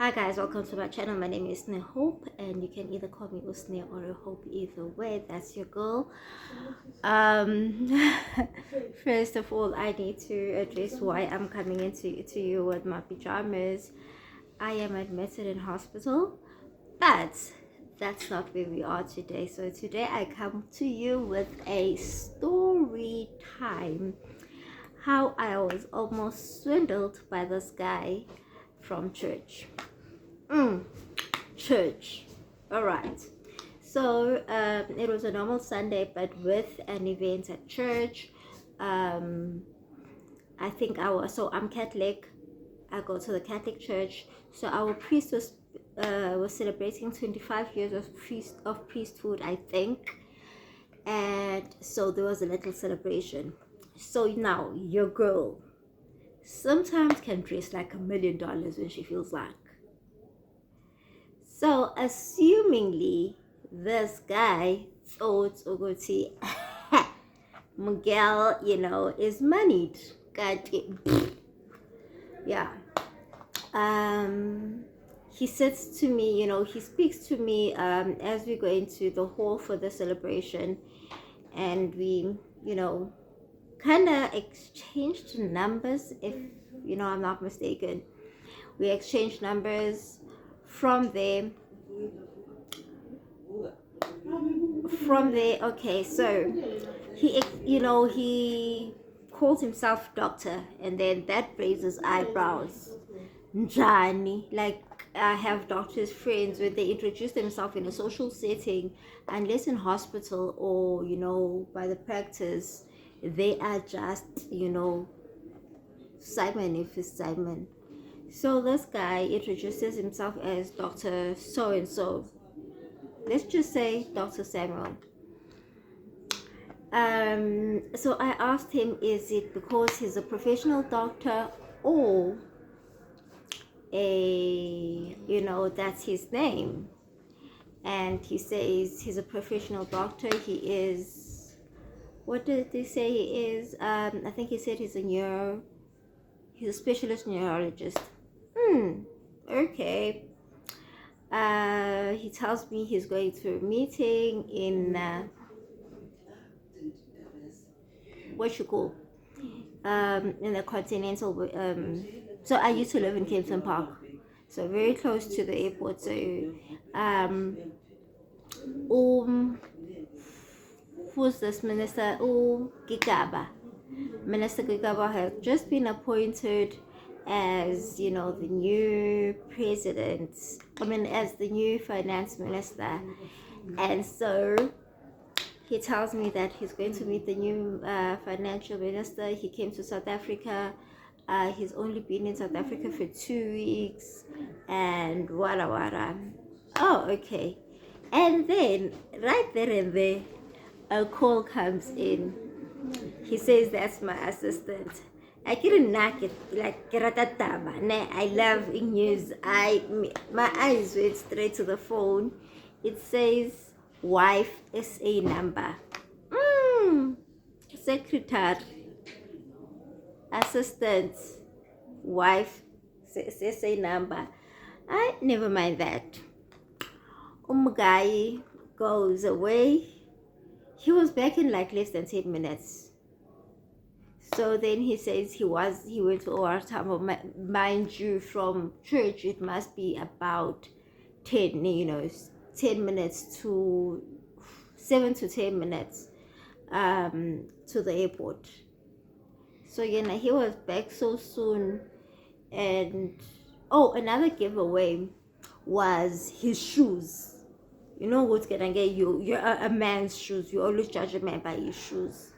Hi guys, welcome to my channel. My name is Hope, and you can either call me Usne or Hope. Either way, that's your girl. Um, First of all, I need to address why I'm coming into you with my pajamas. I am admitted in hospital, but that's not where we are today. So today I come to you with a story time. How I was almost swindled by this guy from church. Church. All right. So it was a normal Sunday, but with an event at church. I think I'm Catholic. I go to the Catholic church. So our priest was celebrating 25 years of priesthood, I think. And so there was a little celebration. So now your girl sometimes can dress like $1,000,000 when she feels like. So, assumingly, this guy thought Ogoti Miguel, is moneyed. God, yeah. He sits to me, he speaks to me as we go into the hall for the celebration, and we, kind of exchanged numbers, if I'm not mistaken. We exchanged numbers. From there okay, so he calls himself doctor, and then that raises eyebrows. Njani, like, I have doctors friends where they introduce themselves in a social setting, unless in hospital or by the practice, they are just Simon, if it's Simon. So this guy introduces himself as Dr. So and so. Let's just say Dr. Samuel. So I asked him, is it because he's a professional doctor, or that's his name? And he says he's a professional doctor. He is, what did they say he is? I think he said he's a specialist neurologist. Okay. He tells me he's going to a meeting in what you call in the Continental. So I used to live in Kempton Park, so very close to the airport. So who's this minister? Gigaba. Minister Gigaba has just been appointed as the new president. As the new finance minister, and so he tells me that he's going to meet the new financial minister. He came to South Africa. He's only been in South Africa for 2 weeks, and wada wada. Oh, okay. And then right there and there, a call comes in. He says that's my assistant. I couldn't knock it like Keratataba. I love news. My eyes went straight to the phone. It says wife SA number. Secretary, assistant, wife SA number. I never mind that. Guy goes away. He was back in like less than 10 minutes. So then he says he went to OR Tambo. Mind you, from church it must be about 10 minutes to 7 to 10 minutes to the airport. So he was back so soon. And another giveaway was his shoes. What's gonna get you? You're a man's shoes. You always judge a man by his shoes.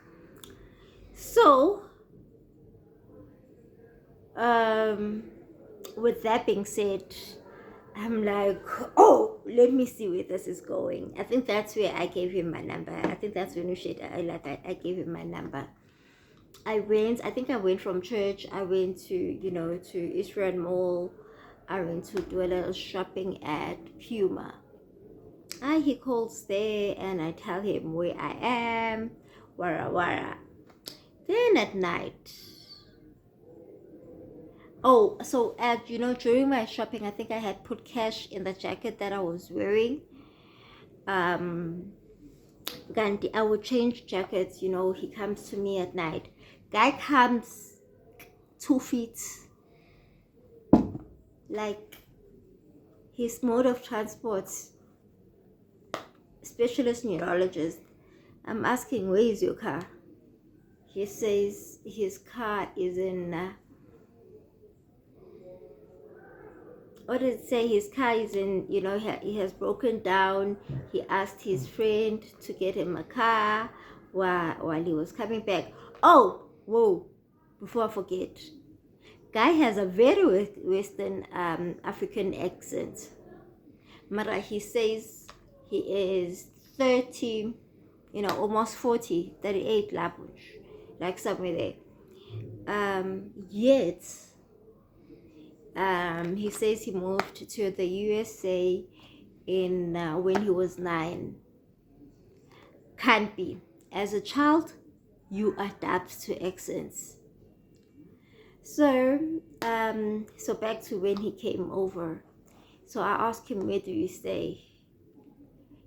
So with that being said, I'm like, let me see where this is going. I think that's where I gave him my number. I think that's when I gave him my number. I think I went from church. I went to Israel Mall. I went to do a little shopping at Puma. He calls there, and I tell him where I am, wara wara. Then at night, Oh, so during my shopping, I think I had put cash in the jacket that I was wearing. Gandhi, I would change jackets. He comes to me at night. Guy comes 2 feet, like his mode of transport, specialist neurologist. I'm asking, where is your car? He says his car is in. What did it say? His car is in. He has broken down. He asked his friend to get him a car while he was coming back. Oh, whoa! Before I forget, guy has a very Western African accent. Mara, he says he is 30, almost 40, 38 labush, like somewhere there. Yet, he says he moved to the USA in when he was 9. Can't be. As a child, you adapt to accents. So back to when he came over. So I asked him, where do you stay?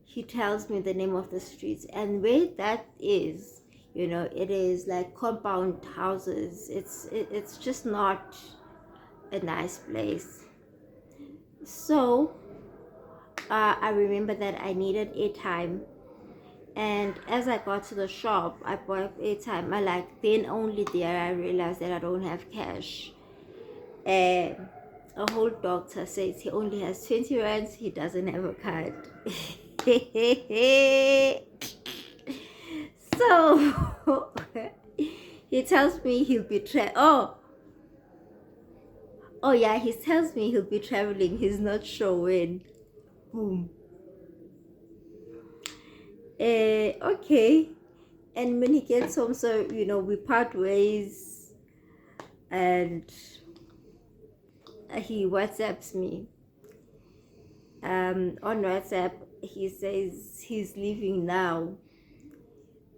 He tells me the name of the streets, and where that is, it is like compound houses. It's just not a nice place. So I remember that I needed airtime, and as I got to the shop, I bought airtime. Then only there I realized that I don't have cash. And a whole doctor says he only has 20 rands, he doesn't have a card. So he tells me he'll be yeah, he tells me he'll be traveling, he's not sure when. Boom. Okay. And when he gets home, so we part ways, and he WhatsApps me. On WhatsApp, he says he's leaving now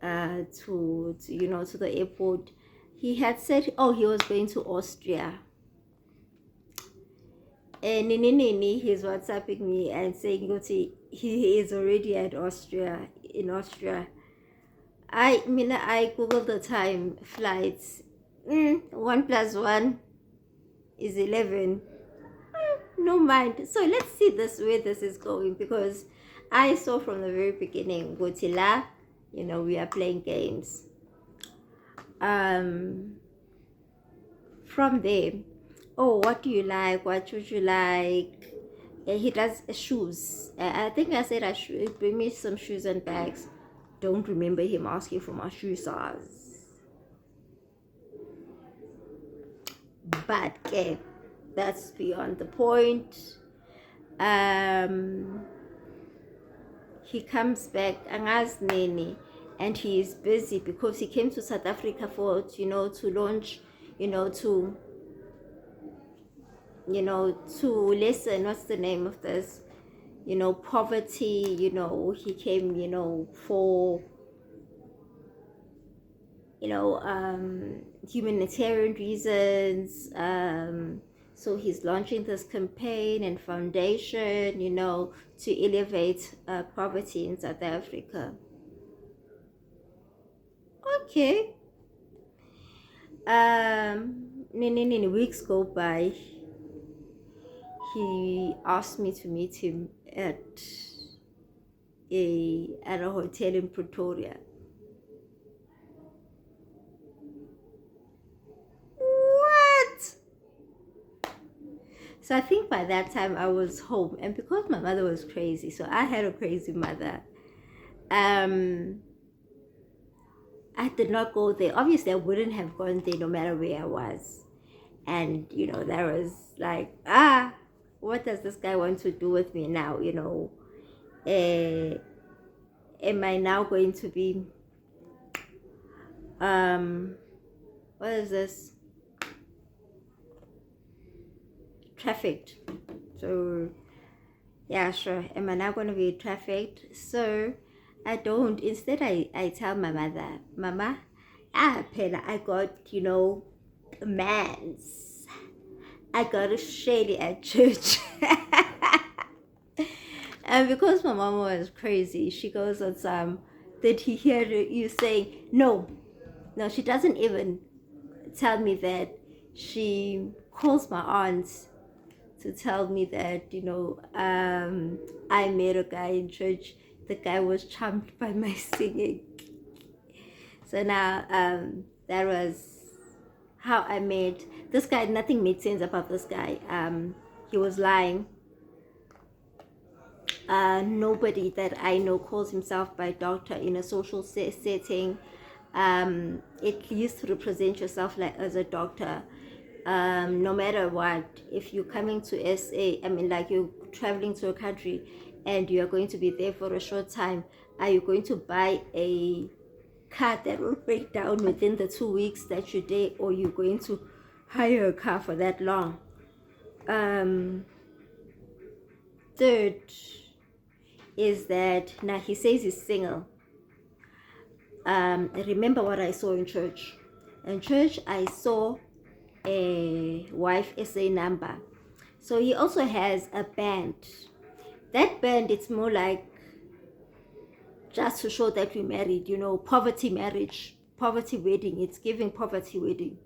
to the airport. He had said he was going to Austria, and he's WhatsApping me and saying he is already in Austria. I googled the time, flights. 1 + 1 is 11. No mind. So let's see where this is going, because I saw from the very beginning, Gotila, we are playing games. From there, what do you like? What would you like? He does shoes. I think I said I should bring me some shoes and bags. Don't remember him asking for my shoe size. But that's beyond the point. He comes back, Angas Nene, and he is busy because he came to South Africa to launch, to lessen, what's the name of this, poverty. He came, for humanitarian reasons. So he's launching this campaign and foundation, to elevate poverty in South Africa. Okay. Weeks go by. He asked me to meet him at a hotel in Pretoria. What? So I think by that time I was home, and because my mother was crazy, so I had a crazy mother. I did not go there. Obviously, I wouldn't have gone there no matter where I was. And, there was like, what does this guy want to do with me now? Am I now going to be, what is this? Trafficked. So, yeah, sure. Am I now going to be trafficked? So, I don't. Instead, I tell my mother, Mama, I got, mans. I got a Shelly at church. And because my mom was crazy, she goes on some, did he hear you saying, no, no, she doesn't even tell me that. She calls my aunt to tell me that, I met a guy in church. The guy was charmed by my singing. So now, that was how I met this guy. Nothing made sense about this guy. He was lying. Nobody that I know calls himself by doctor in a social setting. At least represent yourself like as a doctor. No matter what, if you're coming to SA, I mean, like you're traveling to a country and you're going to be there for a short time, are you going to buy a car that will break down within the 2 weeks that you're there, or you're going to hire a car for that long? Third is that now he says he's single. Remember what I saw in church. In church, I saw a wife SA number. So he also has a band. That band, it's more like just to show that we married, poverty marriage, poverty wedding. It's giving poverty wedding.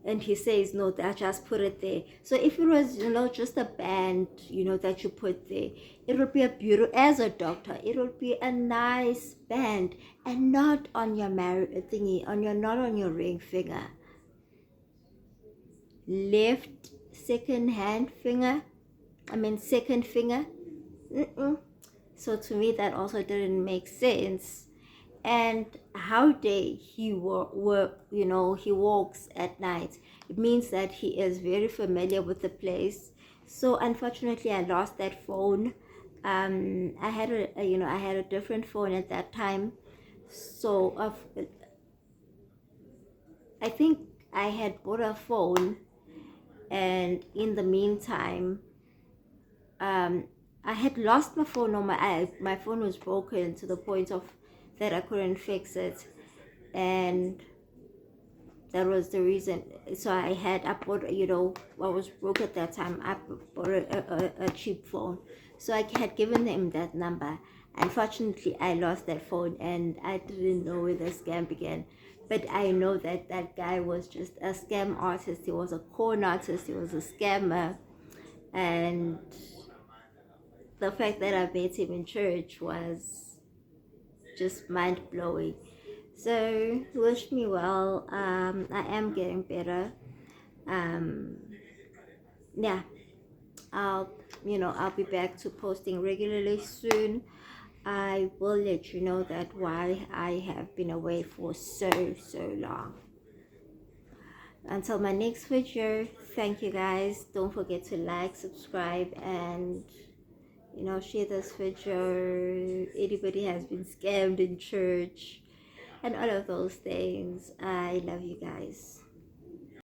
And he says, no, that just put it there. So if it was, just a band, that you put there, it would be a beautiful, as a doctor, it would be a nice band, and not on your marriage thingy, not on your ring finger. Left second finger. So to me, that also didn't make sense. And how dare he he walks at night. It means that he is very familiar with the place. So unfortunately, I lost that phone. I had a different phone at that time. So I think I had bought a phone, and in the meantime, I had lost my phone, or my phone was broken to the point of that I couldn't fix it, and that was the reason. So I bought, I was broke at that time. I bought a cheap phone, so I had given him that number. Unfortunately, I lost that phone, and I didn't know where the scam began. But I know that that guy was just a scam artist. He was a con artist. He was a scammer, and the fact that I met him in church was just mind-blowing. So wish me well. I am getting better. Yeah, I'll be back to posting regularly soon. I will let you know that why I have been away for so long. Until my next video, thank you guys. Don't forget to like, subscribe, and share this video. Anybody has been scammed in church and all of those things. I love you guys.